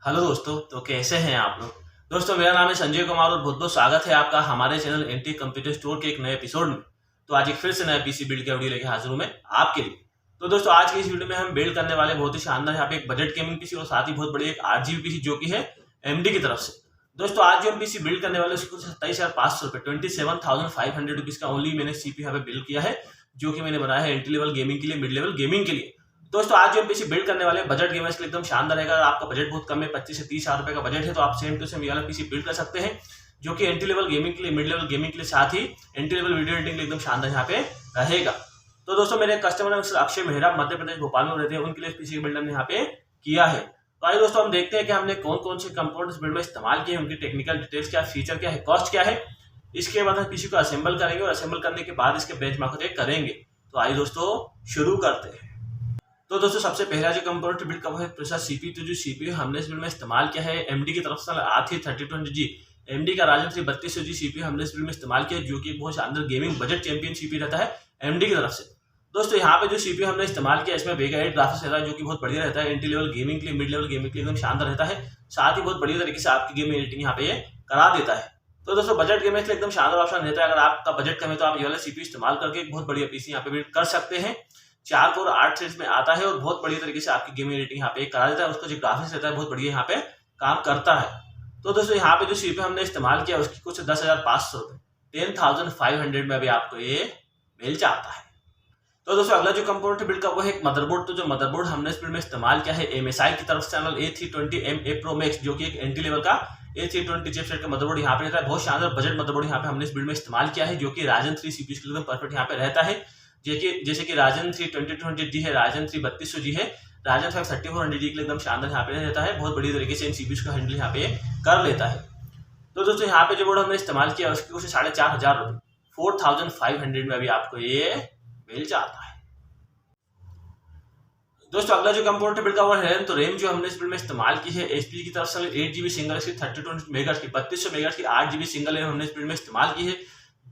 Hello दोस्तों, तो कैसे हैं आप लोग। दोस्तों मेरा नाम है संजय कुमार और बहुत बहुत स्वागत है आपका हमारे चैनल एंटी कंप्यूटर स्टोर के एक नए एपिसोड में। तो आज एक फिर से नया पीसी बिल्ड का वीडियो लेके हाजिर हूं मैं आपके लिए। तो दोस्तों आज की इस वीडियो में हम बिल्ड करने वाले बहुत ही शानदार यहाँ पे एक बजट गेमिंग पीसी और साथ ही बहुत बड़ी एक आरजीबी पीसी जो कि है AMD की तरफ से। दोस्तों आज जो हम पीसी बिल्ड करने वाले उसको 27,500 रुपए 27,500 रुपीज का ओनली मैंने सीपी यहाँ पे बिल्ड किया है, जो कि मैंने बनाया है एंट्री लेवल गेमिंग के लिए, मिड लेवल गेमिंग के लिए। दोस्तों आज जो हम पीसी बिल्ड करने वाले बजट गेमर्स के लिए एकदम शानदार रहेगा। अगर आपका बजट बहुत कम है, 25 से 30 हजार रुपए का बजट है, तो आप सेम टू सेम ये वाला पीसी बिल्ड कर सकते हैं, जो कि एंट्री लेवल गेमिंग के लिए, मिड लेवल गेमिंग के लिए, साथ ही एंट्री लेवल वीडियो एडिटिंग के लिए एकदम शानदार यहाँ पे रहेगा। तो दोस्तों मेरे कस्टमर है अक्षय मेहरा, मध्य प्रदेश भोपाल में रहते हैं, उनके लिए पीसी बिल्ड हमने यहाँ पे किया है। तो आइए दोस्तों हम देखते हैं कि हमने कौन कौन से कंपोनेंट्स बिल्ड में इस्तेमाल किए, उनकी टेक्निकल डिटेल्स क्या, फीचर क्या है, कॉस्ट क्या है। इसके बाद हम पीसी को असेंबल करेंगे और असेंबल करने के बाद इसके बेंचमार्क को चेक करेंगे। तो आइए दोस्तों शुरू करते हैं। तो दोस्तों सबसे पहला जो कंपोनेंट बिल्ड का वो है प्रोसेसर सीपीयू। तो जो सीपीयू हमने इस बिल्ड में इस्तेमाल किया है एमडी की तरफ से R3220G एमडी का Ryzen 3 3200G सीपीयू हमने इस बिल्ड में इस्तेमाल किया, जो कि बहुत शानदार गेमिंग बजट चैंपियन सीपीयू रहता है एमडी की तरफ से। दोस्तों यहाँ पे जो सीपीयू हमने इस्तेमाल किया इसमें Vega 8 ग्राफिक्स रहता है, जो कि बहुत बढ़िया रहता है एंट्री लेवल गेमिंग के लिए, मिड लेवल गेमिंग के लिए एकदम शानदार रहता है। साथ ही बहुत बढ़िया तरीके से आपकी गेम एडिटिंग यहाँ पे ये करा देता है। तो दोस्तों बजट गेम के लिए एकदम शानदार ऑप्शन रहता है। अगर आपका बजट कम है तो आप ये वाला सीपीयू इस्तेमाल करके बहुत बढ़िया पीसी यहाँ पे बिल्ड कर सकते हैं। 4 कोर 8 थ्रेड्स में आता है और बहुत बढ़िया तरीके से आपकी गेमिंग एडिटिंग यहाँ पे करा देता है। उसका जो ग्राफिक्स रहता है बहुत बढ़िया यहाँ पे काम करता है। तो दोस्तों यहाँ पे जो सीपीयू हमने इस्तेमाल किया उसकी कुछ 10,500 रुपए 10,500 में अभी आपको ये मिल जाता है। तो दोस्तों अगला जो कंपोनेंट बिल्ड का वो है एक मदरबोर्ड। तो जो मदरबोर्ड हमने इस बिल्ड में इस्तेमाल किया है MSI की तरफ से चैनल A320MA Pro Max, जो कि एक एंट्री लेवल का A320 चिपसेट का मदरबोर्ड यहाँ पे रहता है। बहुत शानदार बजट मदरबोर्ड यहाँ पे हमने इस बिल्ड में इस्तेमाल किया है, जो कि Ryzen 3 सीपीयू के लिए परफेक्ट यहाँ पे रहता है। जैसे कि Ryzen 3 2200G है, Ryzen 3 3200G है, Ryzen 5 3400G के लिए एकदम शानदार यहाँ पे रहता है। बहुत बढ़िया तरीके से इन सीपीयू का हैंडल यहाँ पे कर लेता है। तो दोस्तों यहाँ पे जो बोर्ड हमने इस्तेमाल किया उसकी कुछ 4,500 रुपए 4,500 में अभी आपको ये मिल जाता है। दोस्तों अगला जो कंपोनेंट बिल्ड का वो है तो रैम जो हमने इस बिल्ड में इस्तेमाल की है HP की तरफ से 8GB सिंगल की 32 मेगाहर्ट्ज की 3200 मेगाहर्ट्ज की 8GB सिंगल रैम हमने इस बिल्ड में इस्तेमाल की है,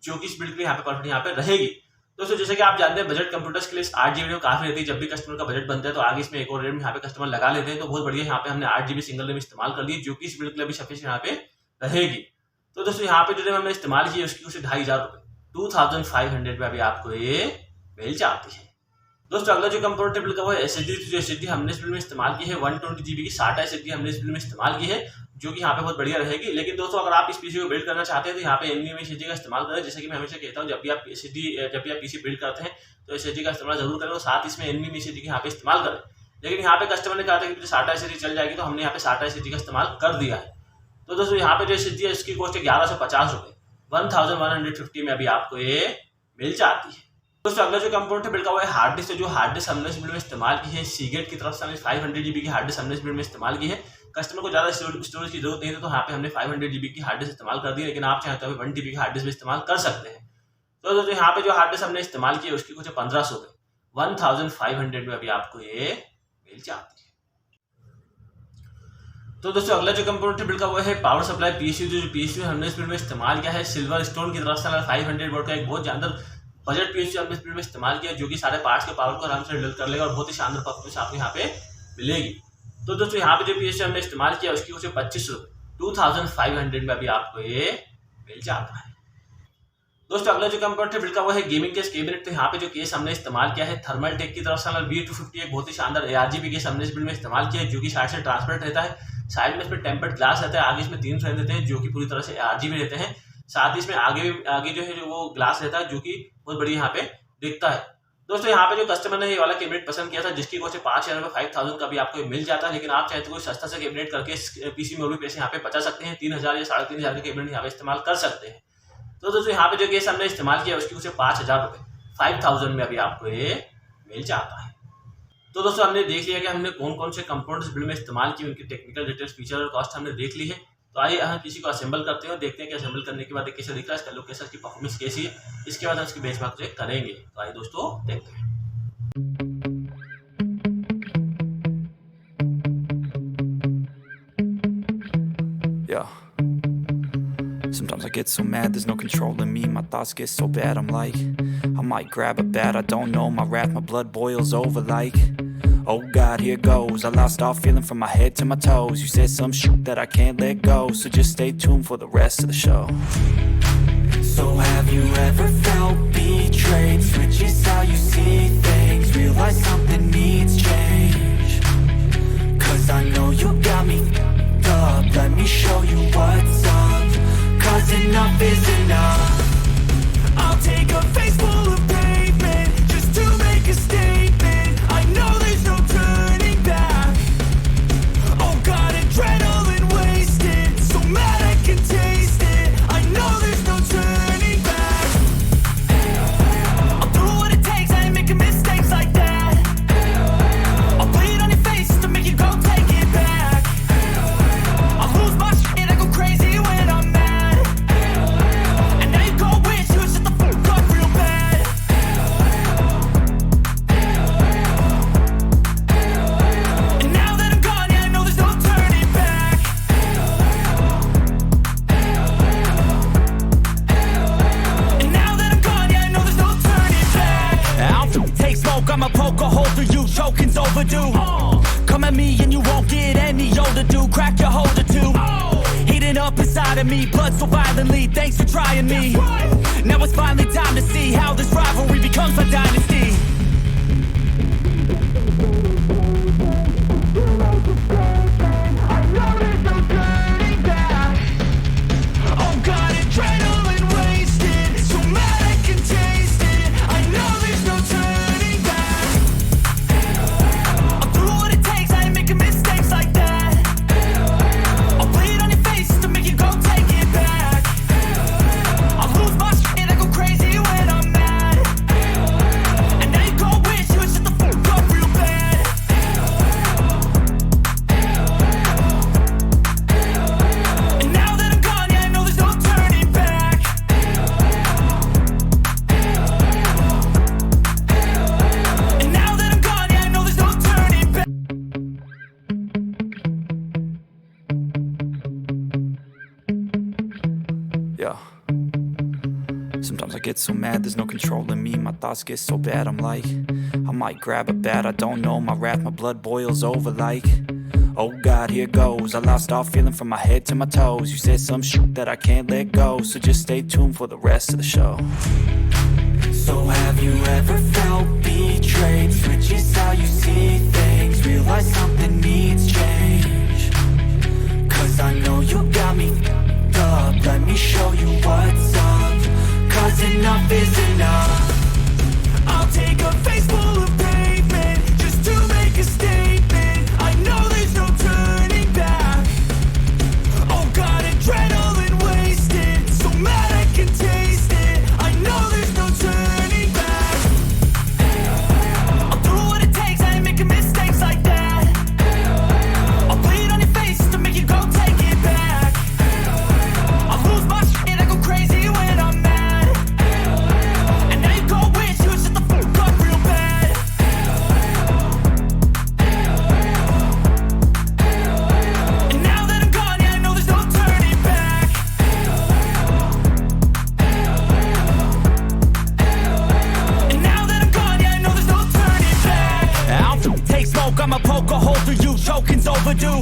जो कि इस बिल्ड के लिए यहाँ पे परफेक्ट यहाँ पे रहेगी। दोस्तों जैसे कि आप जानते हैं बजट कंप्यूटर्स के लिए 8GB रैम काफी रहती है। जब भी कस्टमर का बजट बनता है तो आगे इसमें एक और रैम यहाँ पे कस्टमर लगा लेते हैं। तो बहुत बढ़िया यहाँ पे हमने 8GB सिंगल रैम इस्तेमाल कर ली, जो कि इस बिल्ड के लिए अभी सफिशिएंट यहाँ पे रहेगी। तो दोस्तों यहाँ पे जो रैम हमने इस्तेमाल की है उसकी कुछ 2,500 रुपए 2,500 में अभी आपको ये मिल जाती है। दोस्तों अगला जो कंपोनेंट बिल्ड का वो है SSD। जो SSD हमने इस बिल्ड में इस्तेमाल की है 120GB की Sata SSD हमने इस बिल्ड में इस्तेमाल की है, जो कि यहाँ पे बहुत बढ़िया रहेगी। लेकिन दोस्तों अगर आप इस पीसी को बिल्ड करना चाहते हैं तो यहाँ पे NVMe SSD का इस्तेमाल करें। जैसे कि मैं हमेशा कहता हूँ जब भी आप पीसी बिल्ड करते हैं तो SSD का इस्तेमाल जरूर करें और साथ इसमें NVMe SSD के यहाँ पे इस्तेमाल करें। लेकिन यहाँ पे कस्टमर ने कहा था कि Sata SSD चल जाएगी, तो हमने यहाँ पे Sata SSD का इस्तेमाल कर दिया है। तो दोस्तों यहाँ पे जो SSD है इसकी कॉस्ट है 1,150 रुपए 1,150 में अभी आपको ये मिल जाती है। दोस्तों अगला जो कंपोनेंट बिल्ड का वो है हार्ड डिस्क। जो हार्ड डिस्क हमने इस बिल्ड में इस्तेमाल की है Segate की तरफ से 500GB की हार्ड डिस्क हमने इस बिल्ड में इस्तेमाल की है। कस्टमर को ज्यादा स्टोरेज की जरूरत नहीं थी, तो यहाँ पे हमने 500GB की हार्ड डिस्क इस्तेमाल कर दी है। लेकिन आप चाहें तो 1TB की हार्ड डिस्क भी इस्तेमाल कर सकते हैं। तो दोस्तों यहाँ पे जो हार्ड डिस्क हमने इस्तेमाल की है उसकी कुछ 1,500 रुपए 1,500 में अभी आपको ये मिल जाती है। तो दोस्तों अगला जो कंपोनेंट बिल्ड का वो है पावर सप्लाई पीसीयू। जो पीसीयू हमने इस बिल्ड में इस्तेमाल किया है सिल्वर स्टोन की तरफ से 500 वोल्ट का एक बहुत शानदार बजट पीसीयू हमने इस बिल्ड में इस्तेमाल किया, जो कि सारे पार्ट्स के पावर को आराम से हैंडल कर लेगा और बहुत ही शानदार परफॉर्मेंस आपको यहाँ पे मिलेगी। तो दोस्तों यहाँ पे जो पीसीयू हमने इस्तेमाल किया उसकी कुछ 25 रुपए 2,500 में अभी आपको ये मिल जाता है। दोस्तों अगला जो कंपोनेंट बिल्ड का वो है गेमिंग केस कैबिनेट। तो यहाँ पे जो केस हमने इस्तेमाल किया है थर्मलटेक की तरफ से V250 एक बहुत ही शानदार ARGB केस हमने इस बिल्ड में इस्तेमाल किया है, जो कि साइड से ट्रांसपेरेंट रहता है। साइड में इसमें टेम्पर्ड ग्लास रहता है, आगे इसमें 3 फ्रेम रहते हैं जो कि पूरी तरह से RGB रहते हैं। साथ ही इसमें आगे जो है जो वो ग्लास रहता है, जो कि बहुत बढ़िया यहाँ पे दिखता है। दोस्तों यहाँ पे जो कस्टमर ने ये वाला कैबिनेट पसंद किया था जिसकी कॉस्ट 5,000 रुपए 5,000 का भी आपको मिल जाता है। लेकिन आप चाहे तो कोई सस्ता सा कैबिनेट करके पीसी में और भी पैसे यहाँ पे बचा सकते हैं। 3,000 या 3,500 का कैबिनेट यहाँ पे इस्तेमाल कर सकते हैं। तो दोस्तों यहाँ पे जो केस हमने इस्तेमाल किया उसकी कुछ 5,000 रुपए 5,000 में अभी आपको ये मिल जाता है। तो दोस्तों हमने देख लिया कि हमने कौन कौन से कंपोनेंट्स बिल्ड में इस्तेमाल किए, उनकी टेक्निकल डिटेल्स, फीचर और कॉस्ट हमने देख ली है। तो आइए हम किसी को असेंबल करते हैं और देखते हैं कि असेंबल करने के बाद कैसा दिख रहा है, इसका लुक कैसा, इसकी परफॉर्मेंस कैसी है। इसके बाद हम इसकी बेंचमार्क चेक करेंगे। तो आइए दोस्तों देखते हैं। Sometimes I get so mad, there's no controlling me. My thoughts get so bad, I'm like I might grab a bat, I don't know my wrath, my blood boils over like Oh God, here goes. I lost all feeling from my head to my toes. You said some shit that I can't let go, so just stay tuned for the rest of the show. So have you ever felt betrayed? Switches how you see things. Realize something needs change. Cause I know you got me f***ed up. Let me show you what's up. Cause enough is enough. I'll take a face full of pavement just to make a statement. I know there's no turning back. Oh God, adrenaline wasted, so mad I can taste it. I know there's no turning back. I'll do what it takes, I ain't making mistakes like that. I'll bleed on your face to make you go take it back. I'll lose my shit, I go crazy when I'm mad. And now you go wish you would shut the fuck up real bad. And now that I'm gone, yeah, I know there's no turning back. And now that I'm gone, yeah, I know there's no turning back. I'll take smoke, I'ma poke a hole through you, choking's overdue. Come at me and you won't get any older, dude. Crack your holder too. Heating up inside of me, blood so violently. Thanks for trying me. Now it's finally time to see how this rivalry becomes my dynasty. Oh God, adrenaline wasted, so mad I can taste it. I know there's no turning back. I'll do what it takes, I ain't making mistakes like that. I'll bleed on your face to make you go take it back. I'll lose my shit, I go crazy when I'm mad. And now you go wish you would shut the fuck up real bad. And now that I'm gone, yeah, I know there's no turning back. And now that I'm gone, yeah, I know there's no turning back. Yeah. Sometimes I get so mad, there's no controlling me. My thoughts get so bad, I'm like, I might grab a bat, I don't know. My wrath, my blood boils over like, oh God, here goes. I lost all feeling from my head to my toes. You said some shit that I can't let go, so just stay tuned for the rest of the show. So have you ever felt betrayed? Switches how you see things. Realize something needs change. Cause I know you got me f***ed up. Let me show you what's up. Cause enough is enough. I'll take a face full of pavement just to make a statement. I know there's no turning back. Oh God, adrenaline wasted, so mad I can taste it. I know there's no turning back. I'll do what it takes, I ain't making mistakes like that. I'll bleed on your face to make you go take it back. I'll lose my shit, I go crazy when I'm mad. And now you go wish you would shut the fuck up real bad. And now that I'm gone, yeah, I know there's no turning back. And now that I'm gone, yeah, I know there's no turning back. I'll take smoke, I'ma poke a hole through you, choking's overdue.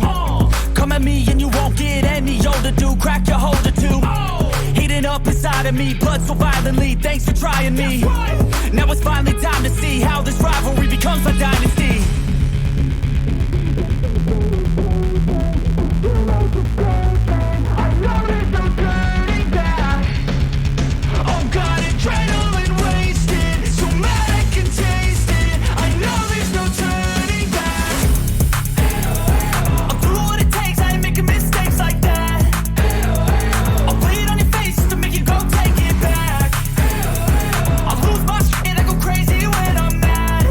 Come at me and you won't get any older, dude. Crack your holder too. Heating up inside of me, blood so violently. Thanks for trying me. Now it's finally time to see how this rivalry becomes my dynasty. I know there's no turning back. Oh God, adrenaline wasted, so mad I can taste it. I know there's no turning back. I'll do what it takes, I ain't making mistakes like that. I'll bleed on your face to make you go take it back. I'll lose my shit, I go crazy when I'm mad.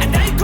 And now you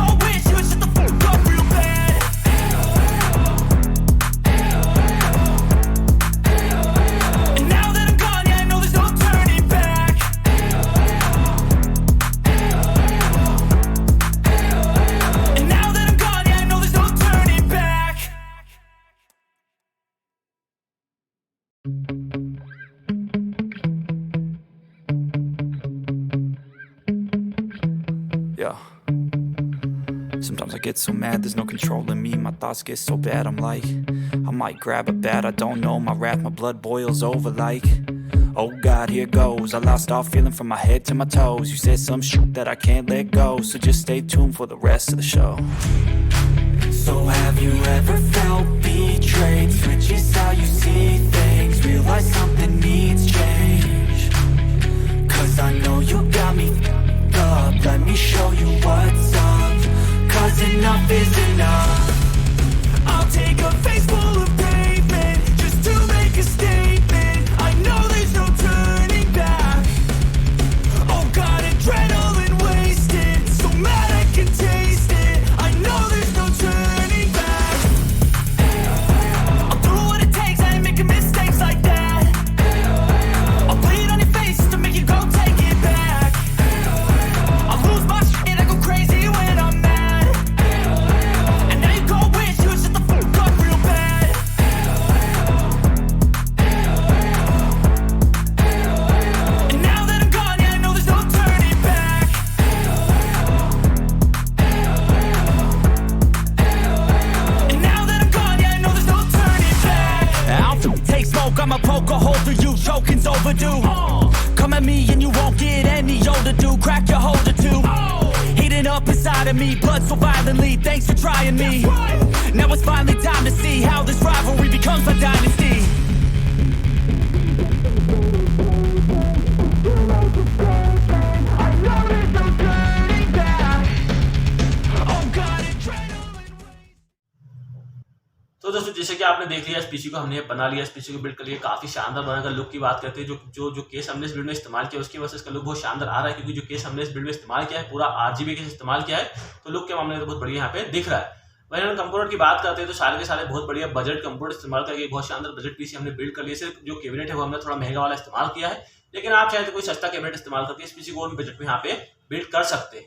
Sometimes I get so mad, there's no controlling me. My thoughts get so bad, I'm like, I might grab a bat, I don't know. My wrath, my blood boils over like, oh God, here goes. I lost all feeling from my head to my toes. You said some shit that I can't let go, so just stay tuned for the rest of the show. So have you ever felt betrayed? Switches how you see things, realize something needs change. Cause I know you got me up, let me show you what's up. Cause enough is enough. I'll take a face full of pavement just to make a statement. I know there's no turning back. Oh God, adrenaline wasted, so mad I can taste it. I know there's no turning back. I'll do what it takes, I ain't making mistakes like that. I'll bleed on your face to make you go take it back. I'll lose my shit, I go crazy when I'm mad. And now you go wish you would shut the fuck up real bad. And now that I'm gone, yeah, I know there's no turning back. And now that I'm gone, yeah, I know there's no turning back. I don't take smoke, I'ma poke a hole through you, choking's overdue. Come at me and you won't get any older, dude. Crack your holder too. Heating up inside of me, blood so violently. Thanks for trying me. Now it's finally time to see how this rivalry becomes a dynasty. I know there's no turning back. Oh God, adrenaline. तो दोस्तों जैसे कि आपने देख लिया, इस PC को हमने बना लिया, इस पीसी को बिल्ड कर लिया, काफी शानदार बनाकर। लुक की बात करते हैं, जो केस हमने इस बिल्ड में इस्तेमाल किया उसकी वजह से इसका लुक बहुत शानदार आ रहा है, क्योंकि जो केस हमने इस बिल्ड में इस्तेमाल किया है पूरा आरजीबी केस इस्तेमाल किया है, तो लुक के मामले में तो बहुत बढ़िया यहाँ पे दिख रहा है। वहीं हम कंपोनेंट की बात करते हैं तो सारे के सारे बहुत बढ़िया बजट कंपोनेंट इस्तेमाल करके बहुत शानदार बजट पीसी हमने बिल्ड कर लिया। सिर्फ जो कैबिनेट है वो हमने थोड़ा महंगा वाला इस्तेमाल किया है, लेकिन आप चाहे तो कोई सस्ता कैबिनेट इस्तेमाल करके इस पीसी को और बजट में यहाँ पे बिल्ड कर सकते हैं।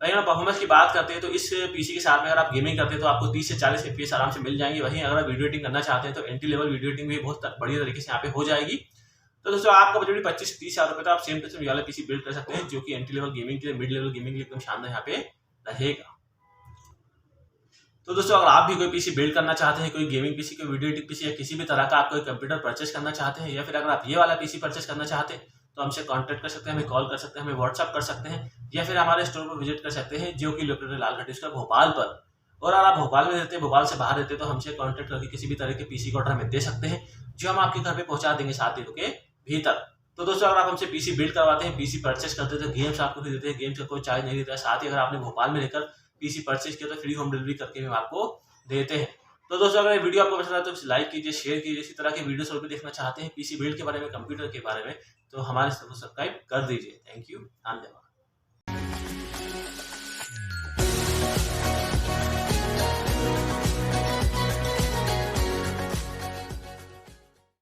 वहीं हम परफॉर्मेंस की बात करते हैं तो इस पीसी के साथ में अगर आप गेमिंग करते हैं तो आपको 30 से 40 FPS आराम से मिल जाएंगे। वहीं अगर आप वीडियो एडिटिंग करना चाहते हैं तो एंट्री लेवल वीडियो एडिटिंग भी बहुत बढ़िया तरीके से यहाँ पे हो जाएगी। तो दोस्तों आपका बजट भी 25 से 30 हज़ार रुपए, तो आप सेम टू सेम वाला पीसी बिल्ड कर सकते हैं, जो कि एंट्री लेवल गेमिंग के लिए, मिड लेवल गेमिंग के लिए एकदम शानदार यहाँ पे रहेगा। तो दोस्तों अगर आप भी कोई पीसी बिल्ड करना चाहते हैं, कोई गेमिंग पीसी, कोई वीडियो एडिटिंग पीसी या किसी भी तरह का आप कोई कंप्यूटर परचेस करना चाहते हैं, या फिर अगर आप ये वाला पीसी परचेस करना चाहते हैं तो हमसे कांटेक्ट कर सकते हैं, हमें कॉल कर सकते हैं, हमें व्हाट्सअप कर सकते हैं, या फिर हमारे स्टोर पर विजिट कर सकते हैं, जो कि लोकेटेड लालघाटी उसका भोपाल पर। और अगर आप भोपाल में रहते हैं, भोपाल से बाहर रहते हैं, तो हमसे कांटेक्ट करके किसी भी तरह के पीसी का ऑर्डर हमें दे सकते हैं, जो हम आपके घर पे पहुंचा देंगे 7 दिनों के भीतर। तो दोस्तों अगर आप हमसे पीसी बिल्ड करवाते हैं, पीसी परचेस करते हैं, तो गेम्स आपको भी देते हैं, गेम्स का कोई चार्ज नहीं देता है। साथ ही अगर आपने भोपाल में रहकर पीसी परचेस किया तो फ्री होम डिलीवरी करके हम आपको देते हैं। तो दोस्तों अगर ये वीडियो आपको पसंद आए तो लाइक कीजिए, शेयर कीजिए। इसी तरह के वीडियोस और भी देखना चाहते हैं पीसी बिल्ड के बारे में, कंप्यूटर के बारे में, तो हमारे चैनल को सब्सक्राइब कर दीजिए। थैंक यू, धन्यवाद।